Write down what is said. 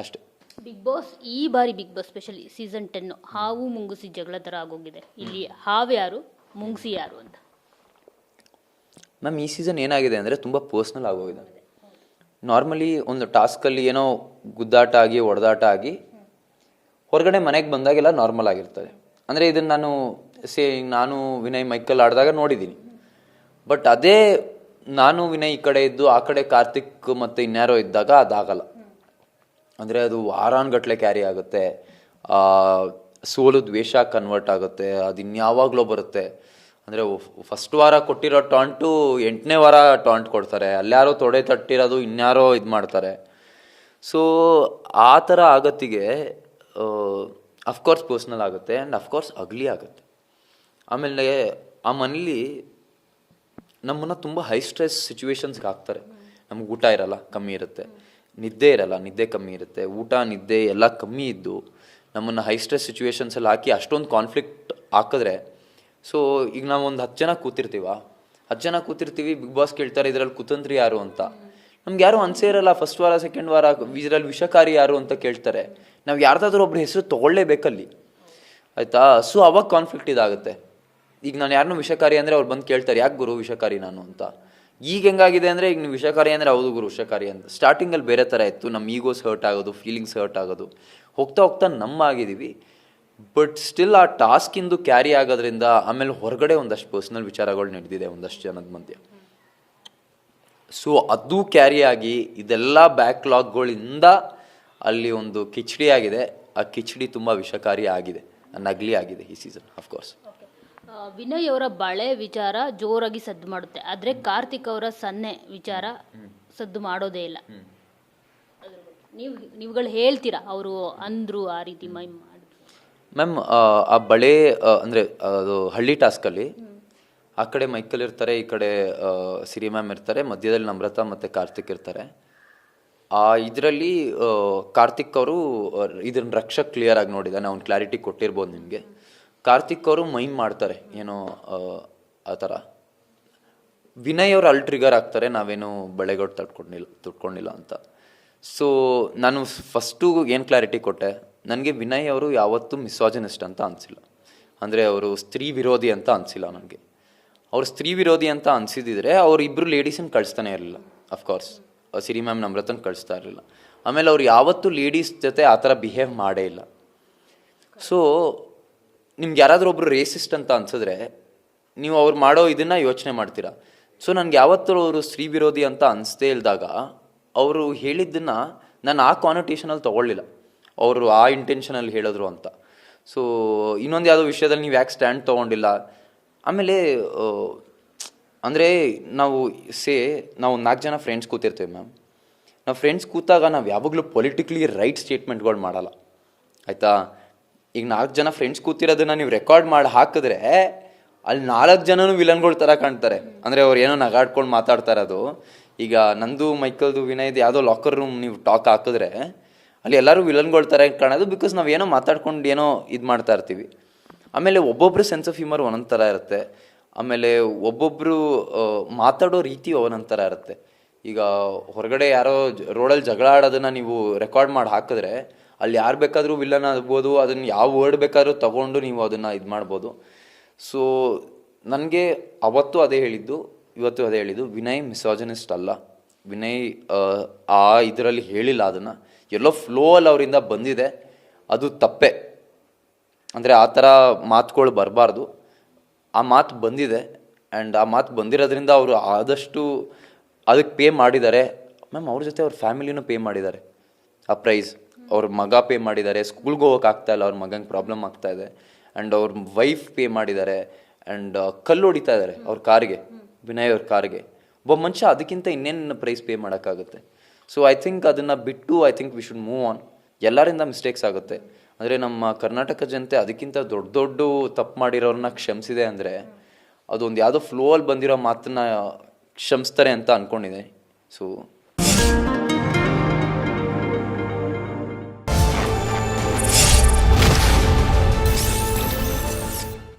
ಅಷ್ಟೇ. Big boss ಈ ಬಾರಿ ಬಿಗ್ ಬಾಸ್ ಸ್ಪೆಷಲಿ ಸೀಸನ್ 10 ಹಾವು ಮುಂಗುಸಿ ಜಗಳ ಥರ ಆಗೋಗಿದೆ. ಇಲ್ಲಿ ಹಾವು ಯಾರು ಮುಂಗುಸಿ ಯಾರು ಅಂತ. ಮ್ಯಾಮ್ ಈ ಸೀಸನ್ ಏನಾಗಿದೆ ಅಂದರೆ ತುಂಬ ಪರ್ಸ್ನಲ್ ಆಗೋಗಿದೆ. ನಾರ್ಮಲಿ ಒಂದು ಟಾಸ್ಕಲ್ಲಿ ಏನೋ ಗುದ್ದಾಟ ಆಗಿ ಹೊಡೆದಾಟ ಆಗಿ ಹೊರಗಡೆ ಮನೆಗೆ ಬಂದಾಗೆಲ್ಲ ನಾರ್ಮಲ್ ಆಗಿರ್ತದೆ. ಅಂದರೆ ಇದನ್ನು ನಾನು ವಿನಯ್ ಮೈಕಲ್ ಆಡಿದಾಗ ನೋಡಿದ್ದೀನಿ. ಬಟ್ ಅದೇ ನಾನು ವಿನಯ್ ಈ ಕಡೆ ಇದ್ದು ಆ ಕಡೆ ಕಾರ್ತಿಕ್ ಮತ್ತು ಇನ್ಯಾರೋ ಇದ್ದಾಗ ಅದಾಗಲ್ಲ. ಅಂದರೆ ಅದು ವಾರಾನ್ಗಟ್ಲೆ ಕ್ಯಾರಿ ಆಗುತ್ತೆ, ಸೋಲು ದ್ವೇಷ ಕನ್ವರ್ಟ್ ಆಗುತ್ತೆ, ಅದು ಇನ್ಯಾವಾಗಲೂ ಬರುತ್ತೆ. ಅಂದರೆ ಫಸ್ಟ್ ವಾರ ಕೊಟ್ಟಿರೋ ಟಾಂಟು 8ನೇ ವಾರ ಟಾಂಟ್ ಕೊಡ್ತಾರೆ, ಅಲ್ಯಾರೋ ತೊಡೆ ತಟ್ಟಿರೋದು ಇನ್ಯಾರೋ ಇದು ಮಾಡ್ತಾರೆ. ಸೊ ಆ ಥರ ಆಗತ್ತಿಗೆ ಅಫ್ಕೋರ್ಸ್ ಪರ್ಸ್ನಲ್ ಆಗುತ್ತೆ ಆ್ಯಂಡ್ ಅಫ್ಕೋರ್ಸ್ ಅಗ್ಲಿ ಆಗುತ್ತೆ. ಆಮೇಲೆ ಆ ಮನೇಲಿ ನಮ್ಮನ್ನು ತುಂಬ ಹೈ ಸ್ಟ್ರೆಸ್ ಸಿಚುವೇಶನ್ಸ್ಗೆ ಹಾಕ್ತಾರೆ. ನಮ್ಗೆ ಊಟ ಇರಲ್ಲ, ಕಮ್ಮಿ ಇರುತ್ತೆ, ನಿದ್ದೆ ಇರಲ್ಲ, ನಿದ್ದೆ ಕಮ್ಮಿ ಇರುತ್ತೆ, ಊಟ ನಿದ್ದೆ ಎಲ್ಲ ಕಮ್ಮಿ ಇದ್ದು ನಮ್ಮನ್ನು ಹೈ ಸ್ಟ್ರೆಸ್ ಸಿಚುವೇಶನ್ಸಲ್ಲಿ ಹಾಕಿ ಅಷ್ಟೊಂದು ಕಾನ್ಫ್ಲಿಕ್ಟ್ ಹಾಕಿದ್ರೆ, ಸೊ ಈಗ ನಾವು ಒಂದು 10 ಜನ ಕೂತಿರ್ತೀವಿ, ಬಿಗ್ ಬಾಸ್ ಕೇಳ್ತಾರೆ ಇದರಲ್ಲಿ ಕುತಂತ್ರಿ ಯಾರು ಅಂತ. ನಮ್ಗೆ ಯಾರು ಅನ್ಸೇ ಇರಲ್ಲ. ಫಸ್ಟ್ ವಾರ ಸೆಕೆಂಡ್ ವಾರ ಇದರಲ್ಲಿ ವಿಷಕಾರಿ ಯಾರು ಅಂತ ಕೇಳ್ತಾರೆ, ನಾವು ಯಾರ್ದಾದ್ರೂ ಒಬ್ರು ಹೆಸರು ತೊಗೊಳ್ಳೇಬೇಕಲ್ಲಿ, ಆಯಿತಾ. ಸೊ ಅವಾಗ ಕಾನ್ಫ್ಲಿಕ್ಟ್ ಇದಾಗುತ್ತೆ. ಈಗ ನಾನು ಯಾರನ್ನೂ ವಿಷಕಾರಿ ಅಂದರೆ ಅವ್ರು ಬಂದು ಕೇಳ್ತಾರೆ ಯಾಕೆ ಗುರು ವಿಷಕಾರಿ ನಾನು ಅಂತ. ಈಗ ಹೆಂಗಾಗಿದೆ ಅಂದರೆ ಈಗ ನೀವು ವಿಷಕಾರಿ ಅಂದರೆ ಹೌದು ಗುರು ವಿಷಕಾರಿ ಅಂತ. ಸ್ಟಾರ್ಟಿಂಗಲ್ಲಿ ಬೇರೆ ಥರ ಇತ್ತು, ನಮ್ಮ ಈಗೋಸ್ ಹರ್ಟ್ ಆಗೋದು, ಫೀಲಿಂಗ್ಸ್ ಹರ್ಟ್ ಆಗೋದು, ಹೋಗ್ತಾ ನಮ್ಮ ಆಗಿದ್ದೀವಿ. ಬಟ್ ಸ್ಟಿಲ್ ಆ ಟಾಸ್ಕಿಂದು ಕ್ಯಾರಿ ಆಗೋದ್ರಿಂದ ಆಮೇಲೆ ಹೊರಗಡೆ ಒಂದಷ್ಟು ಪರ್ಸ್ನಲ್ ವಿಚಾರಗಳು ನಡೆದಿದೆ ಒಂದಷ್ಟು ಜನದ ಮಧ್ಯೆ. ಸೊ ಅದು ಕ್ಯಾರಿ ಆಗಿ ಇದೆಲ್ಲ ಬ್ಯಾಕ್ಲಾಗ್ಗಳಿಂದ ಅಲ್ಲಿ ಒಂದು ಕಿಚಡಿ ಆಗಿದೆ. ಆ ಕಿಚಡಿ ತುಂಬ ವಿಷಕಾರಿ ಆಗಿದೆ, ನಗ್ಲಿ ಆಗಿದೆ ಈ ಸೀಸನ್ ಅಫ್ಕೋರ್ಸ್. ವಿನಯ್ ಅವರ ಬಳೆ ವಿಚಾರ ಜೋರಾಗಿ ಸದ್ದು ಮಾಡುತ್ತೆ, ಆದರೆ ಕಾರ್ತಿಕ್ ಅವರ ಸನ್ನೆ ವಿಚಾರ ಸದ್ದು ಮಾಡೋದೇ ಇಲ್ಲ. ನೀವುಗಳು ಹೇಳ್ತೀರಾ ಅವರು ಅಂದ್ರು ಆ ರೀತಿ ಮ್ಯಾಮ್? ಆ ಬಳೆ ಅಂದರೆ ಅದು ಹಳ್ಳಿ ಟಾಸ್ಕಲ್ಲಿ ಆ ಕಡೆ ಮೈಕಲ್ ಇರ್ತಾರೆ, ಈ ಕಡೆ ಸಿರಿ ಮ್ಯಾಮ್ ಇರ್ತಾರೆ, ಮಧ್ಯದಲ್ಲಿ ನಮ್ರತಾ ಮತ್ತು ಕಾರ್ತಿಕ್ ಇರ್ತಾರೆ. ಇದರಲ್ಲಿ ಕಾರ್ತಿಕ್ ಅವರು ಇದನ್ನ ರಕ್ಷಕ್ ಕ್ಲಿಯರ್ ಆಗಿ ನೋಡಿದ್ದಾನೆ, ಅವ್ನು ಕ್ಲಾರಿಟಿ ಕೊಟ್ಟಿರ್ಬೋದು ನಿಮಗೆ. ಕಾರ್ತಿಕ್ ಅವರು ಮೈಮ್ ಮಾಡ್ತಾರೆ ಏನೋ ಆ ಥರ. ವಿನಯ್ ಅವರು ಅಲ್ಲಿ ಟ್ರಿಗರ್ ಆಗ್ತಾರೆ, ನಾವೇನು ಬಳೆಗಳು ತುಟ್ಕೊಂಡಿಲ್ಲ ಅಂತ. ಸೊ ನಾನು ಫಸ್ಟು ಏನು ಕ್ಲಾರಿಟಿ ಕೊಟ್ಟೆ, ನನಗೆ ವಿನಯ್ ಅವರು ಯಾವತ್ತೂ ಮಿಸಾಜಿನಿಸ್ಟ್ ಅಂತ ಅನಿಸಿಲ್ಲ. ಅಂದರೆ ಅವರು ಸ್ತ್ರೀ ವಿರೋಧಿ ಅಂತ ಅನಿಸಿಲ್ಲ ನನಗೆ. ಅವ್ರು ಸ್ತ್ರೀ ವಿರೋಧಿ ಅಂತ ಅನಿಸಿದ್ರೆ ಅವ್ರು ಇಬ್ಬರು ಲೇಡೀಸನ್ನು ಕಳಿಸ್ತಾನೆ ಇರಲಿಲ್ಲ. ಅಫ್ಕೋರ್ಸ್ ಸಿರಿ ಮ್ಯಾಮ್ ನಮ್ರತನ ಕಳಿಸ್ತಾ ಇರಲಿಲ್ಲ. ಆಮೇಲೆ ಅವ್ರು ಯಾವತ್ತೂ ಲೇಡೀಸ್ ಜೊತೆ ಆ ಥರ ಬಿಹೇವ್ ಮಾಡೇ ಇಲ್ಲ. ಸೊ ನಿಮ್ಗೆ ಯಾರಾದರೂ ಒಬ್ರು ರೇಸಿಸ್ಟ್ ಅಂತ ಅನ್ಸಿದ್ರೆ ನೀವು ಅವ್ರು ಮಾಡೋ ಇದನ್ನು ಯೋಚನೆ ಮಾಡ್ತೀರಾ. ಸೊ ನನಗೆ ಯಾವತ್ತೂ ಅವರು ಸ್ತ್ರೀ ವಿರೋಧಿ ಅಂತ ಅನಿಸ್ತೇ ಇಲ್ದಾಗ ಅವರು ಹೇಳಿದ್ದನ್ನು ನಾನು ಆ ಕಾನೋಟೇಷನಲ್ಲಿ ತೊಗೊಳ್ಳಿಲ್ಲ, ಅವರು ಆ ಇಂಟೆನ್ಷನಲ್ಲಿ ಹೇಳಿದ್ರು ಅಂತ. ಸೊ ಇನ್ನೊಂದು ಯಾವುದೋ ವಿಷಯದಲ್ಲಿ ನೀವು ಯಾಕೆ ಸ್ಟ್ಯಾಂಡ್ ತೊಗೊಂಡಿಲ್ಲ. ಆಮೇಲೆ ಅಂದರೆ ನಾವು ನಾವು 4 ಜನ ಫ್ರೆಂಡ್ಸ್ ಕೂತಿರ್ತೀವಿ ಮ್ಯಾಮ್. ನಾವು ಫ್ರೆಂಡ್ಸ್ ಕೂತಾಗ ನಾವು ಯಾವಾಗಲೂ ಪೊಲಿಟಿಕ್ಲಿ ರೈಟ್ ಸ್ಟೇಟ್ಮೆಂಟ್ಗಳು ಮಾಡಲ್ಲ, ಆಯಿತಾ. ಈಗ 4 ಜನ ಫ್ರೆಂಡ್ಸ್ ಕೂತಿರೋದನ್ನ ನೀವು ರೆಕಾರ್ಡ್ ಮಾಡಿ ಹಾಕಿದ್ರೆ ಅಲ್ಲಿ 4 ಜನನೂ ವಿಲನ್ಗಳ ಥರ ಕಾಣ್ತಾರೆ. ಅಂದರೆ ಅವ್ರು ಏನೋ ನಗಾಡ್ಕೊಂಡು ಮಾತಾಡ್ತಾ ಇರೋದು. ಈಗ ನಂದು ಮೈಕಲ್ದು ವಿನಯ್ದು ಯಾವುದೋ ಲಾಕರ್ ರೂಮ್ ನೀವು ಟಾಕ್ ಹಾಕಿದ್ರೆ ಅಲ್ಲಿ ಎಲ್ಲರೂ ವಿಲನ್ಗಳ ಥರ ಕಾಣೋದು, ಬಿಕಾಸ್ ನಾವು ಏನೋ ಮಾತಾಡ್ಕೊಂಡು ಏನೋ ಇದು ಮಾಡ್ತಾ ಇರ್ತೀವಿ. ಆಮೇಲೆ ಒಬ್ಬೊಬ್ಬರು ಸೆನ್ಸ್ ಆಫ್ ಹ್ಯೂಮರ್ ಒಂದೊಂದು ಥರ ಇರುತ್ತೆ. ಆಮೇಲೆ ಒಬ್ಬೊಬ್ಬರು ಮಾತಾಡೋ ರೀತಿ ಒಂದೊಂದು ಥರ ಇರುತ್ತೆ. ಈಗ ಹೊರಗಡೆ ಯಾರೋ ರೋಡಲ್ಲಿ ಜಗಳ ಆಡೋದನ್ನು ನೀವು ರೆಕಾರ್ಡ್ ಮಾಡಿ ಹಾಕಿದ್ರೆ ಅಲ್ಲಿ ಯಾರು ಬೇಕಾದರೂ ವಿಲ್ಲನ್ ಆಗ್ಬೋದು, ಅದನ್ನು ಯಾವ ವರ್ಡ್ ಬೇಕಾದ್ರೂ ತಗೊಂಡು ನೀವು ಅದನ್ನು ಇದು ಮಾಡ್ಬೋದು. ಸೊ ನನಗೆ ಅವತ್ತು ಅದೇ ಹೇಳಿದ್ದು, ಇವತ್ತು ಅದೇ ಹೇಳಿದ್ದು, ವಿನಯ್ ಮಿಸಾಜಿನಿಸ್ಟ್ ಅಲ್ಲ. ವಿನಯ್ ಆ ಇದರಲ್ಲಿ ಹೇಳಿಲ್ಲ, ಅದನ್ನು ಎಲ್ಲೋ ಫ್ಲೋಲ್ಲಿ ಅವರಿಂದ ಬಂದಿದೆ, ಅದು ತಪ್ಪೆ. ಅಂದರೆ ಆ ಥರ ಮಾತುಗಳು ಬರಬಾರ್ದು. ಆ ಮಾತು ಬಂದಿದೆ ಆ್ಯಂಡ್ ಆ ಮಾತು ಬಂದಿರೋದ್ರಿಂದ ಅವರು ಆದಷ್ಟು ಅದಕ್ಕೆ ಪೇ ಮಾಡಿದ್ದಾರೆ ಮ್ಯಾಮ್. ಅವ್ರ ಜೊತೆ ಅವ್ರ ಫ್ಯಾಮಿಲಿನೂ ಪೇ ಮಾಡಿದ್ದಾರೆ ಆ ಪ್ರೈಸ್. ಅವ್ರ ಮಗ ಪೇ ಮಾಡಿದ್ದಾರೆ, ಸ್ಕೂಲ್ಗೆ ಹೋಗೋಕೆ ಆಗ್ತಾಯಿಲ್ಲ, ಅವ್ರ ಮಗಂಗೆ ಪ್ರಾಬ್ಲಮ್ ಆಗ್ತಾಯಿದೆ. ಆ್ಯಂಡ್ ಅವ್ರ ವೈಫ್ ಪೇ ಮಾಡಿದ್ದಾರೆ ಆ್ಯಂಡ್ ಕಲ್ಲು ಹೊಡಿತಾ ಇದ್ದಾರೆ ಅವ್ರ ಕಾರ್ಗೆ, ವಿನಯ್ ಅವ್ರ ಕಾರ್ಗೆ. ಒಬ್ಬ ಮನುಷ್ಯ ಅದಕ್ಕಿಂತ ಇನ್ನೇನು ಪ್ರೈಸ್ ಪೇ ಮಾಡೋಕ್ಕಾಗುತ್ತೆ. ಸೊ ಐ ಥಿಂಕ್ ಅದನ್ನು ಬಿಟ್ಟು I think we should move on. ಎಲ್ಲರಿಂದ ಮಿಸ್ಟೇಕ್ಸ್ ಆಗುತ್ತೆ. ಅಂದರೆ ನಮ್ಮ ಕರ್ನಾಟಕ ಜನತೆ ಅದಕ್ಕಿಂತ ದೊಡ್ಡ ತಪ್ಪು ಮಾಡಿರೋರನ್ನ ಕ್ಷಮಿಸಿದೆ ಅಂದರೆ ಅದೊಂದು ಯಾವುದೋ ಫ್ಲೋಲ್ಲಿ ಬಂದಿರೋ ಮಾತನ್ನ ಕ್ಷಮಿಸ್ತಾರೆ ಅಂತ ಅಂದ್ಕೊಂಡಿದೆ. ಸೊ